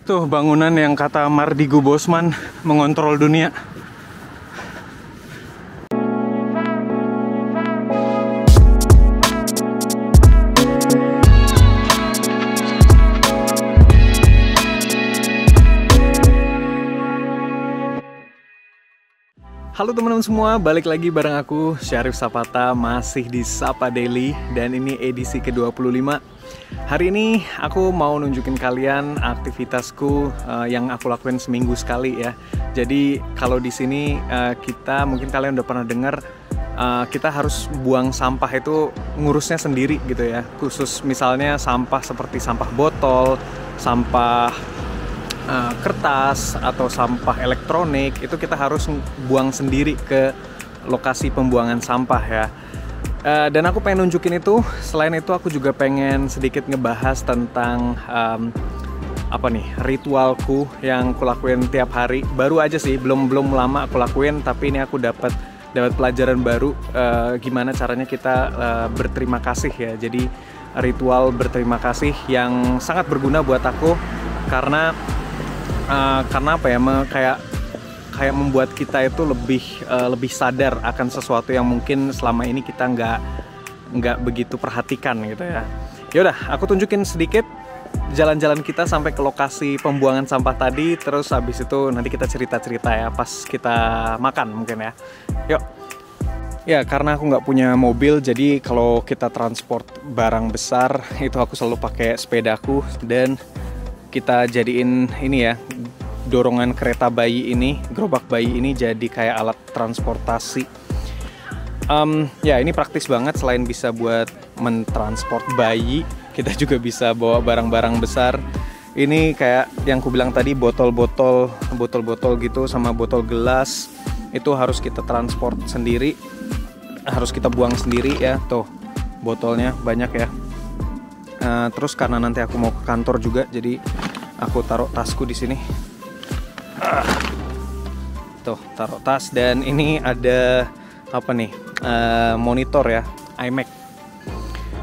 Tuh bangunan yang kata Mardigu Bosman mengontrol dunia. Halo teman-teman semua, balik lagi bareng aku Syarif Sapata, masih di Sapa Daily, dan ini edisi ke-25. Hari ini aku mau nunjukin kalian aktivitasku yang aku lakuin seminggu sekali ya. Jadi kalau di sini mungkin kalian udah pernah dengar, kita harus buang sampah itu ngurusnya sendiri gitu ya. Khusus misalnya sampah seperti sampah botol, sampah kertas atau sampah elektronik, itu kita harus buang sendiri ke lokasi pembuangan sampah ya. Dan aku pengen nunjukin itu. Selain itu aku juga pengen sedikit ngebahas tentang ritualku yang aku lakuin tiap hari. Baru aja sih, belum lama aku lakuin, tapi ini aku dapat pelajaran baru gimana caranya kita berterima kasih ya. Jadi ritual berterima kasih yang sangat berguna buat aku karena apa ya, kayak membuat kita itu lebih sadar akan sesuatu yang mungkin selama ini kita nggak begitu perhatikan gitu ya. Yaudah, aku tunjukin sedikit jalan-jalan kita sampai ke lokasi pembuangan sampah tadi, terus habis itu nanti kita cerita-cerita ya pas kita makan mungkin ya. Yuk. Ya, karena aku nggak punya mobil, jadi kalau kita transport barang besar itu aku selalu pakai sepedaku, dan kita jadiin ini ya, dorongan kereta bayi ini, gerobak bayi ini jadi kayak alat transportasi. Ya ini praktis banget, selain bisa buat mentransport bayi, kita juga bisa bawa barang-barang besar. Ini kayak yang ku bilang tadi, botol-botol gitu sama botol gelas, itu harus kita transport sendiri, harus kita buang sendiri ya. Tuh botolnya banyak ya. Terus karena nanti aku mau ke kantor juga, jadi aku taruh tasku di sini. Tuh taruh tas, dan ini ada monitor ya, iMac.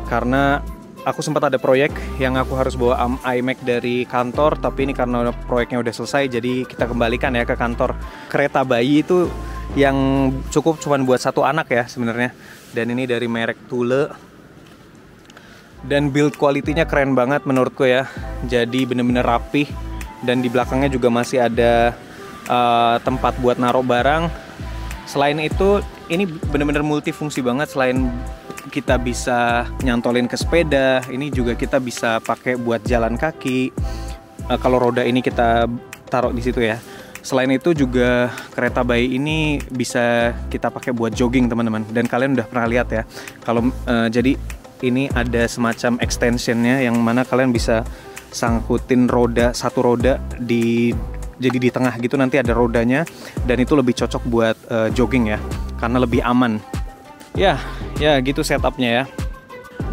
Karena aku sempat ada proyek yang aku harus bawa iMac dari kantor, tapi ini karena proyeknya udah selesai, jadi kita kembalikan ya ke kantor. Kereta bayi itu yang cukup cuman buat satu anak ya sebenarnya, dan ini dari merek Thule. Dan build quality-nya keren banget menurutku ya. Jadi bener-bener rapih, dan di belakangnya juga masih ada tempat buat naruh barang. Selain itu, ini bener-bener multifungsi banget. Selain kita bisa nyantolin ke sepeda, ini juga kita bisa pakai buat jalan kaki. Kalau roda ini kita taruh di situ ya. Selain itu juga kereta bayi ini bisa kita pakai buat jogging teman-teman. Dan kalian udah pernah lihat ya. Kalau jadi ini ada semacam extensionnya yang mana kalian bisa sangkutin satu roda jadi di tengah gitu, nanti ada rodanya, dan itu lebih cocok buat jogging ya, karena lebih aman. Ya gitu setupnya ya.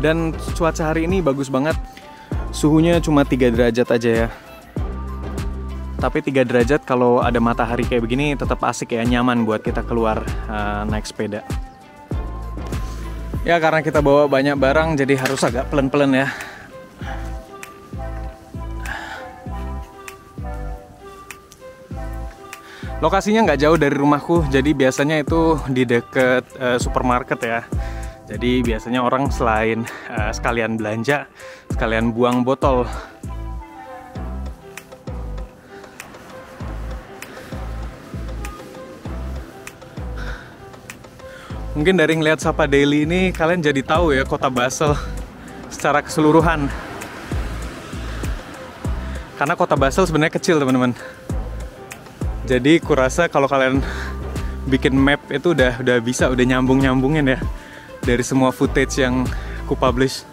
Dan cuaca hari ini bagus banget, suhunya cuma 3 derajat aja ya. Tapi 3 derajat kalau ada matahari kayak begini tetap asik ya, nyaman buat kita keluar naik sepeda. Ya karena kita bawa banyak barang, jadi harus agak pelan-pelan ya. Lokasinya nggak jauh dari rumahku, jadi biasanya itu di deket supermarket ya. Jadi biasanya orang selain sekalian belanja, sekalian buang botol. Mungkin dari ngeliat Sapa Daily ini kalian jadi tahu ya kota Basel secara keseluruhan. Karena kota Basel sebenarnya kecil teman-teman. Jadi kurasa kalau kalian bikin map itu udah nyambungin ya dari semua footage yang ku publish.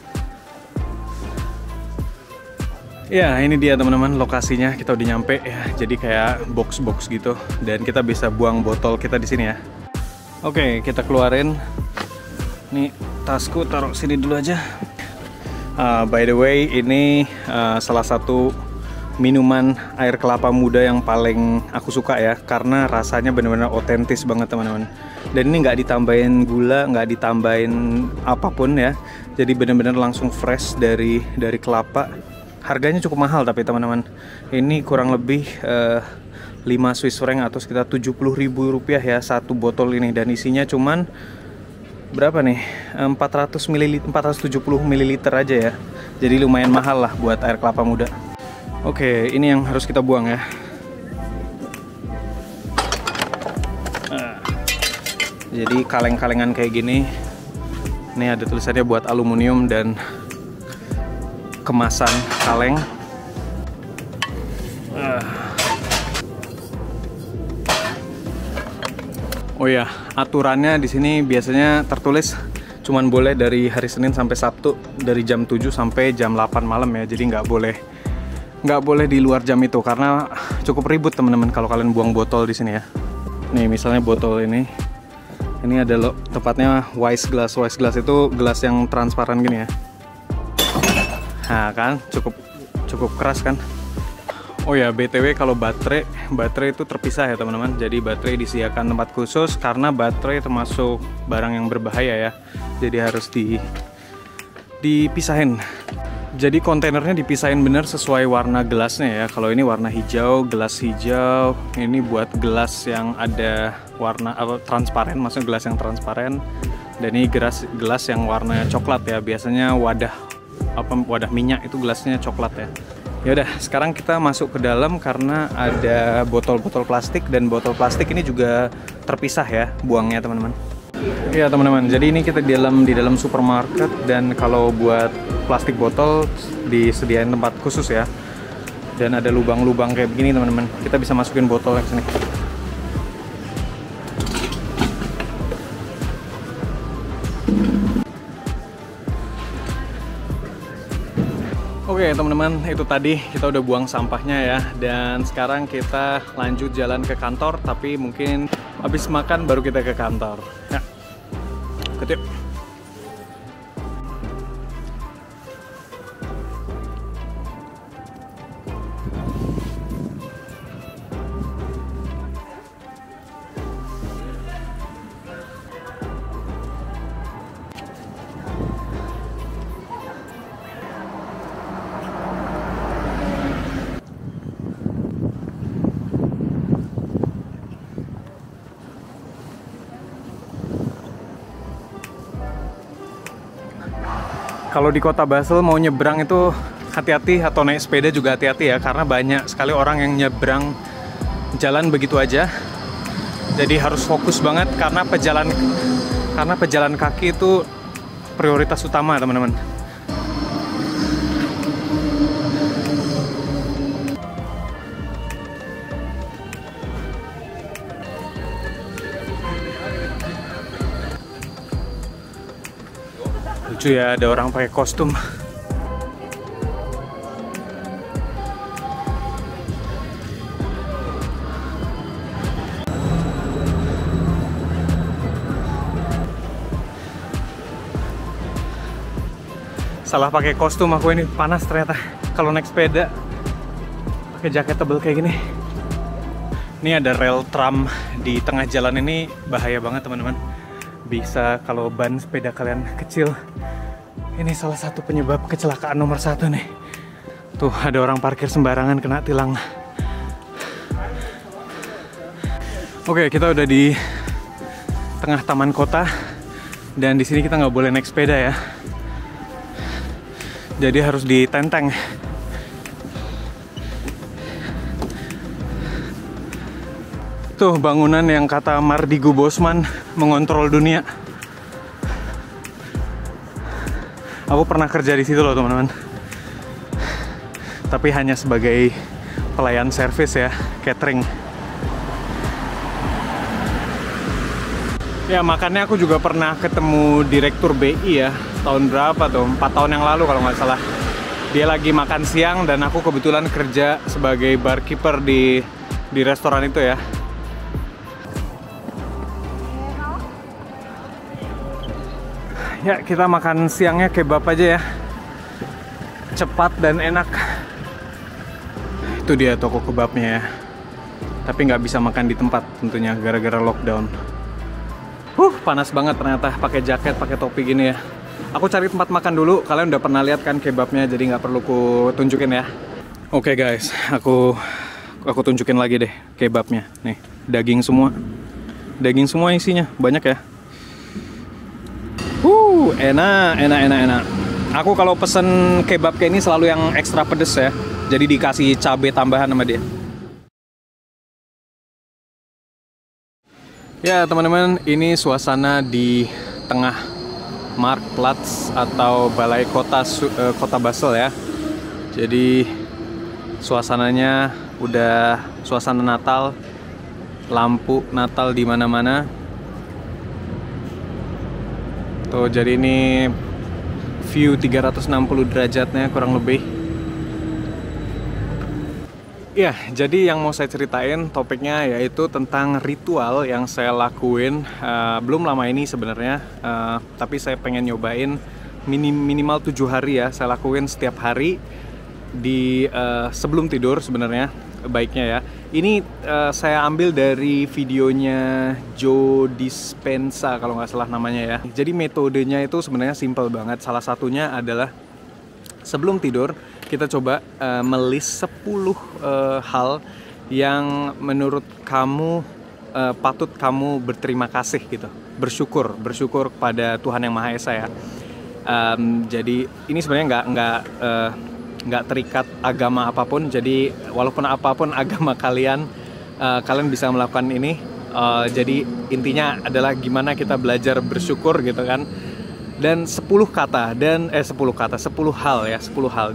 Ya ini dia teman-teman lokasinya, kita udah nyampe ya. Jadi kayak box-box gitu, dan kita bisa buang botol kita di sini ya. Oke, kita keluarin. Nih tasku taruh sini dulu aja. By the way, ini salah satu minuman air kelapa muda yang paling aku suka ya, karena rasanya benar-benar otentis banget teman-teman. Dan ini nggak ditambahin gula, nggak ditambahin apapun ya. Jadi benar-benar langsung fresh dari kelapa. Harganya cukup mahal tapi teman-teman. Ini kurang lebih 5 Swiss franc atau sekitar 70.000 rupiah ya satu botol ini, dan isinya cuman berapa nih? 400 ml, 470 ml aja ya. Jadi lumayan mahal lah buat air kelapa muda. Oke, ini yang harus kita buang ya. Jadi kaleng-kalengan kayak gini, ini ada tulisannya buat aluminium dan kemasan kaleng. Oh ya, aturannya di sini biasanya tertulis cuman boleh dari hari Senin sampai Sabtu dari jam 7 sampai jam 8 malam ya. Jadi nggak boleh di luar jam itu karena cukup ribut teman-teman kalau kalian buang botol di sini ya. Nih misalnya botol ini ada loh, tepatnya wise glass. Wise glass itu gelas yang transparan gini ya. Nah kan cukup keras kan. Oh ya, BTW kalau baterai itu terpisah ya teman-teman. Jadi baterai disediakan tempat khusus karena baterai termasuk barang yang berbahaya ya. Jadi harus dipisahin. Jadi kontainernya dipisahin bener sesuai warna gelasnya ya. Kalau ini warna hijau, gelas hijau. Ini buat gelas yang ada warna transparan, maksudnya gelas yang transparan. Dan ini gelas yang warna coklat ya. Biasanya wadah minyak itu gelasnya coklat ya. Ya udah, sekarang kita masuk ke dalam karena ada botol-botol plastik, dan botol plastik ini juga terpisah ya buangnya teman-teman. Iya teman-teman, jadi ini kita di dalam supermarket, dan kalau buat plastik botol disediain tempat khusus ya. Dan ada lubang-lubang kayak begini teman-teman. Kita bisa masukin botolnya ke sini. Oke teman-teman, itu tadi kita udah buang sampahnya ya. Dan sekarang kita lanjut jalan ke kantor, tapi mungkin habis makan baru kita ke kantor ya. Ikut yuk. Kalau di kota Basel mau nyebrang itu hati-hati, atau naik sepeda juga hati-hati ya, karena banyak sekali orang yang nyebrang jalan begitu aja. Jadi harus fokus banget karena pejalan kaki itu prioritas utama teman-teman. Lucu ya, ada orang pakai kostum. Salah pakai kostum aku ini, panas ternyata. Kalau naik sepeda pakai jaket tebel kayak gini. Ini ada rel tram di tengah jalan, ini bahaya banget teman-teman. Bisa kalau ban sepeda kalian kecil. Ini salah satu penyebab kecelakaan nomor 1 nih. Tuh ada orang parkir sembarangan kena tilang. Oke, kita udah di tengah taman kota, dan di sini kita nggak boleh naik sepeda ya. Jadi harus ditenteng. Tuh bangunan yang kata Mardigu Bosman mengontrol dunia. Aku pernah kerja di situ loh teman-teman. Tapi hanya sebagai pelayan servis ya, catering. Ya makanya aku juga pernah ketemu direktur BI ya, tahun berapa tuh, 4 tahun yang lalu kalau nggak salah. Dia lagi makan siang dan aku kebetulan kerja sebagai barkeeper di restoran itu ya. Ya kita makan siangnya kebab aja ya, cepat dan enak. Itu dia toko kebabnya ya. Tapi nggak bisa makan di tempat tentunya gara-gara lockdown. Panas banget ternyata, pakai jaket, pakai topi gini ya. Aku cari tempat makan dulu. Kalian udah pernah lihat kan kebabnya, jadi nggak perlu ku tunjukin ya. Oke guys, aku tunjukin lagi deh kebabnya. Nih, daging semua. Daging semua isinya, banyak ya. Enak. Aku kalau pesen kebab kayak ini selalu yang ekstra pedes ya. Jadi dikasih cabai tambahan sama dia. Ya teman-teman, ini suasana di tengah Marktplatz atau Balai Kota Kota Basel ya. Jadi suasananya udah suasana Natal, lampu Natal di mana-mana. Tuh, jadi ini view 360 derajatnya kurang lebih. Ya, jadi yang mau saya ceritain topiknya yaitu tentang ritual yang saya lakuin belum lama ini sebenarnya, tapi saya pengen nyobain minimal 7 hari ya. Saya lakuin setiap hari di sebelum tidur sebenarnya baiknya ya. Ini saya ambil dari videonya Joe Dispenza kalau nggak salah namanya ya. Jadi metodenya itu sebenarnya simple banget. Salah satunya adalah sebelum tidur kita coba melis 10 hal yang menurut kamu patut kamu berterima kasih gitu. Bersyukur kepada Tuhan Yang Maha Esa ya. Jadi ini sebenarnya nggak terikat agama apapun. Jadi walaupun apapun agama kalian, kalian bisa melakukan ini. Jadi intinya adalah gimana kita belajar bersyukur gitu kan. Dan 10 hal.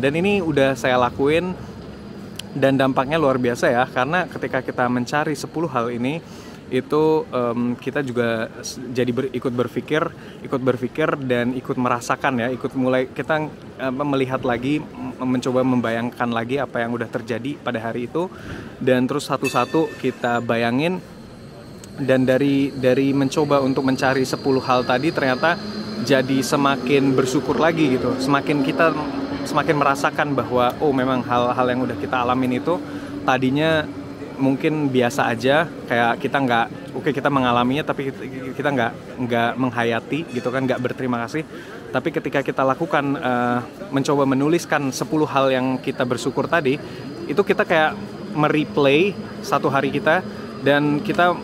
Dan ini udah saya lakuin dan dampaknya luar biasa ya, karena ketika kita mencari 10 hal ini itu kita juga jadi ikut berpikir dan ikut merasakan ya, kita melihat lagi, mencoba membayangkan lagi apa yang udah terjadi pada hari itu, dan terus satu-satu kita bayangin. Dan dari mencoba untuk mencari 10 hal tadi ternyata jadi semakin bersyukur lagi gitu. Semakin merasakan bahwa memang hal-hal yang udah kita alamin itu tadinya mungkin biasa aja, kayak kita mengalaminya tapi kita nggak menghayati gitu kan, nggak berterima kasih. Tapi ketika kita lakukan mencoba menuliskan 10 hal yang kita bersyukur tadi, itu kita kayak mereplay satu hari kita, dan kita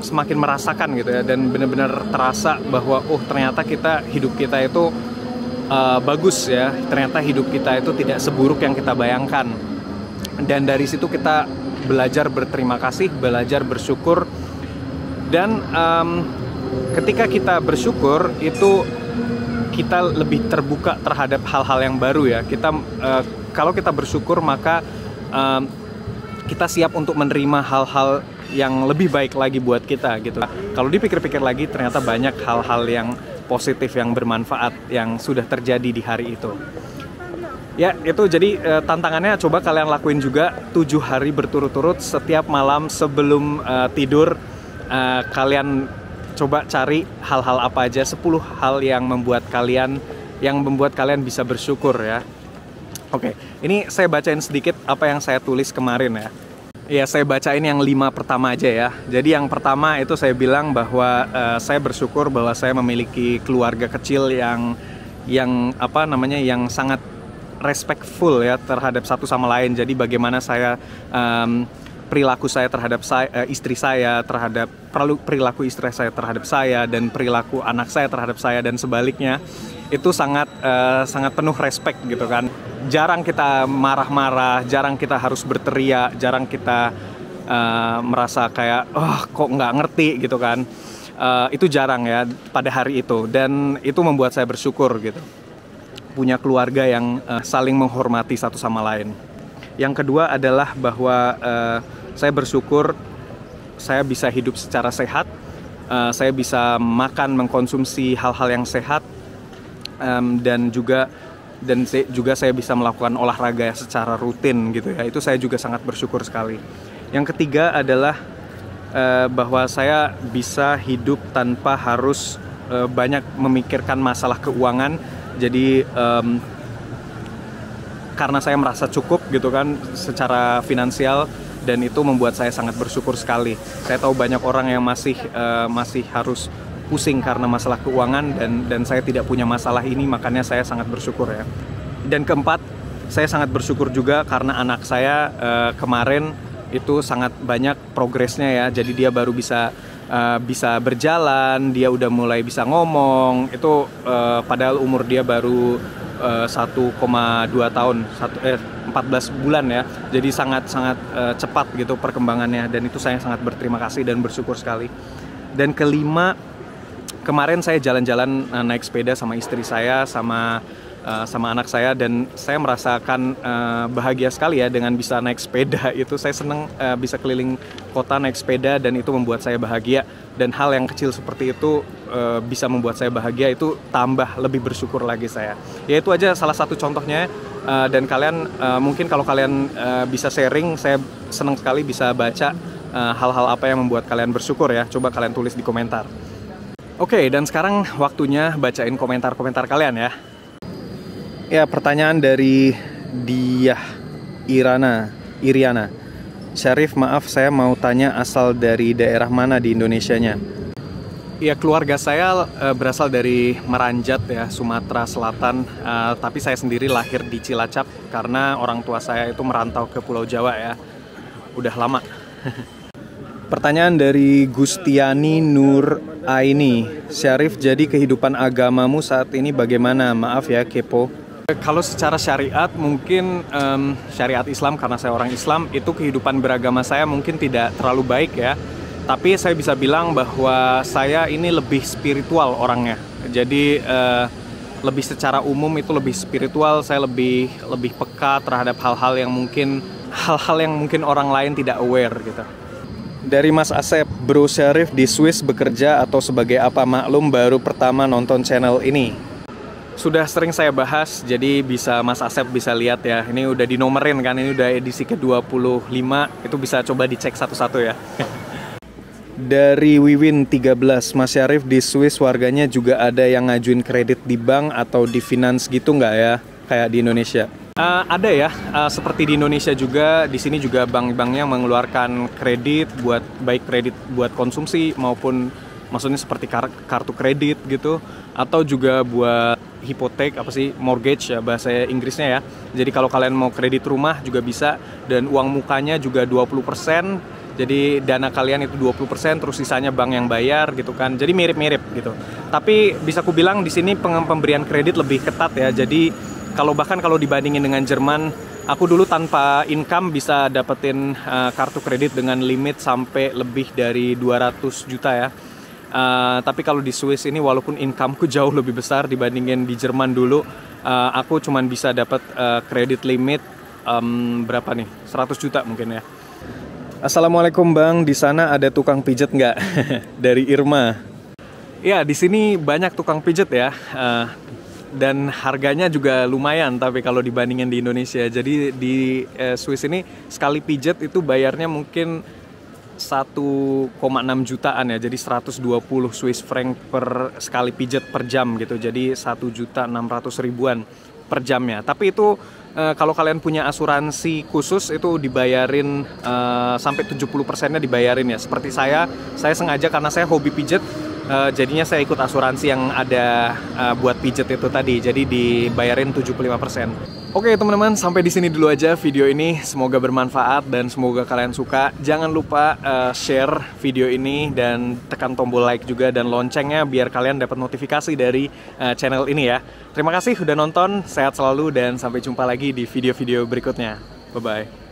semakin merasakan gitu ya, dan benar-benar terasa bahwa ternyata hidup kita itu bagus ya, ternyata hidup kita itu tidak seburuk yang kita bayangkan. Dan dari situ kita belajar berterima kasih, belajar bersyukur. Dan ketika kita bersyukur itu kita lebih terbuka terhadap hal-hal yang baru ya. Kalau kita bersyukur maka kita siap untuk menerima hal-hal yang lebih baik lagi buat kita gitu. Kalau dipikir-pikir lagi ternyata banyak hal-hal yang positif, yang bermanfaat yang sudah terjadi di hari itu. Ya, itu jadi tantangannya coba kalian lakuin juga 7 hari berturut-turut. Setiap malam sebelum tidur kalian coba cari hal-hal apa aja, 10 hal yang membuat kalian bisa bersyukur ya. Oke, ini saya bacain sedikit apa yang saya tulis kemarin ya. Ya, saya bacain yang 5 pertama aja ya. Jadi yang pertama itu saya bilang bahwa saya bersyukur bahwa saya memiliki keluarga kecil yang sangat respectful ya terhadap satu sama lain. Jadi bagaimana perilaku saya terhadap istri saya, terhadap perilaku istri saya terhadap saya, dan perilaku anak saya terhadap saya, dan sebaliknya itu sangat penuh respect gitu kan. Jarang kita marah-marah, jarang kita harus berteriak, jarang kita merasa kayak kok nggak ngerti gitu kan. Itu jarang ya pada hari itu, dan itu membuat saya bersyukur gitu. Punya keluarga yang saling menghormati satu sama lain. Yang kedua adalah bahwa saya bersyukur saya bisa hidup secara sehat, saya bisa mengkonsumsi hal-hal yang sehat, dan juga saya bisa melakukan olahraga secara rutin gitu ya. Itu saya juga sangat bersyukur sekali. Yang ketiga adalah bahwa saya bisa hidup tanpa harus banyak memikirkan masalah keuangan. Jadi karena saya merasa cukup gitu kan secara finansial, dan itu membuat saya sangat bersyukur sekali. Saya tahu banyak orang yang masih harus pusing karena masalah keuangan, dan saya tidak punya masalah ini, makanya saya sangat bersyukur ya. Dan keempat, saya sangat bersyukur juga karena anak saya kemarin itu sangat banyak progresnya ya. Jadi dia baru bisa berjalan, dia udah mulai bisa ngomong. Itu padahal umur dia baru 1,2 tahun, 14 bulan ya. Jadi sangat cepat gitu perkembangannya, dan itu saya sangat berterima kasih dan bersyukur sekali. Dan kelima, kemarin saya jalan-jalan naik sepeda sama istri saya, sama anak saya, dan saya merasakan bahagia sekali ya dengan bisa naik sepeda. Itu saya senang bisa keliling kota naik sepeda, dan itu membuat saya bahagia. Dan hal yang kecil seperti itu bisa membuat saya bahagia, itu tambah lebih bersyukur lagi saya. Ya itu aja salah satu contohnya, dan kalian mungkin kalau kalian bisa sharing, saya senang sekali bisa baca hal-hal apa yang membuat kalian bersyukur ya. Coba kalian tulis di komentar. Oke, dan sekarang waktunya bacain komentar-komentar kalian ya. Ya, pertanyaan dari Iriana. Syarif, maaf saya mau tanya, asal dari daerah mana di Indonesianya? Ya, keluarga saya berasal dari Meranjat ya, Sumatera Selatan. Tapi saya sendiri lahir di Cilacap karena orang tua saya itu merantau ke Pulau Jawa ya. Udah lama. Pertanyaan dari Gustiani Nur Aini. Syarif, jadi kehidupan agamamu saat ini bagaimana? Maaf ya, kepo. Kalau secara syariat, mungkin syariat Islam, karena saya orang Islam, itu kehidupan beragama saya mungkin tidak terlalu baik ya. Tapi saya bisa bilang bahwa saya ini lebih spiritual orangnya. Jadi lebih secara umum itu lebih spiritual, saya lebih peka terhadap hal-hal yang mungkin orang lain tidak aware gitu. Dari Mas Asep, Bro Syarif di Swiss bekerja atau sebagai apa? Maklum baru pertama nonton channel ini. Sudah sering saya bahas, jadi Mas Asep bisa lihat ya. Ini udah dinomerin kan, ini udah edisi ke-25, itu bisa coba dicek satu-satu ya. Dari Wiwin 13, Mas Syarif di Swiss warganya juga ada yang ngajuin kredit di bank atau di finance gitu nggak ya, kayak di Indonesia? Ada ya, seperti di Indonesia juga, di sini juga bank-banknya mengeluarkan kredit, baik kredit buat konsumsi maupun maksudnya seperti kartu kredit gitu, atau juga buat hipotek, mortgage ya bahasa Inggrisnya ya. Jadi kalau kalian mau kredit rumah juga bisa, dan uang mukanya juga 20%. Jadi dana kalian itu 20%, terus sisanya bank yang bayar gitu kan. Jadi mirip-mirip gitu. Tapi bisa ku bilang di sini pemberian kredit lebih ketat ya. Jadi bahkan kalau dibandingin dengan Jerman, aku dulu tanpa income bisa dapetin kartu kredit dengan limit sampai lebih dari 200 juta ya. Tapi kalau di Swiss ini walaupun income-ku jauh lebih besar dibandingin di Jerman dulu, aku cuman bisa dapat kredit limit berapa nih? 100 juta mungkin ya. Assalamualaikum Bang, di sana ada tukang pijet nggak? Dari Irma. Ya, di sini banyak tukang pijet ya. Dan harganya juga lumayan, tapi kalau dibandingin di Indonesia. Jadi di Swiss ini sekali pijet itu bayarnya mungkin 1,6 jutaan ya, jadi 120 Swiss franc per sekali pijet per jam gitu, jadi 1.600.000-an per jamnya. Tapi itu kalau kalian punya asuransi khusus itu dibayarin sampai 70%-nya dibayarin ya. Seperti saya sengaja karena saya hobi pijet, jadinya saya ikut asuransi yang ada buat pijet itu tadi, jadi dibayarin 75%. Oke teman-teman, sampai di sini dulu aja video ini. Semoga bermanfaat dan semoga kalian suka. Jangan lupa share video ini dan tekan tombol like juga dan loncengnya biar kalian dapat notifikasi dari channel ini ya. Terima kasih udah nonton, sehat selalu dan sampai jumpa lagi di video-video berikutnya. Bye-bye.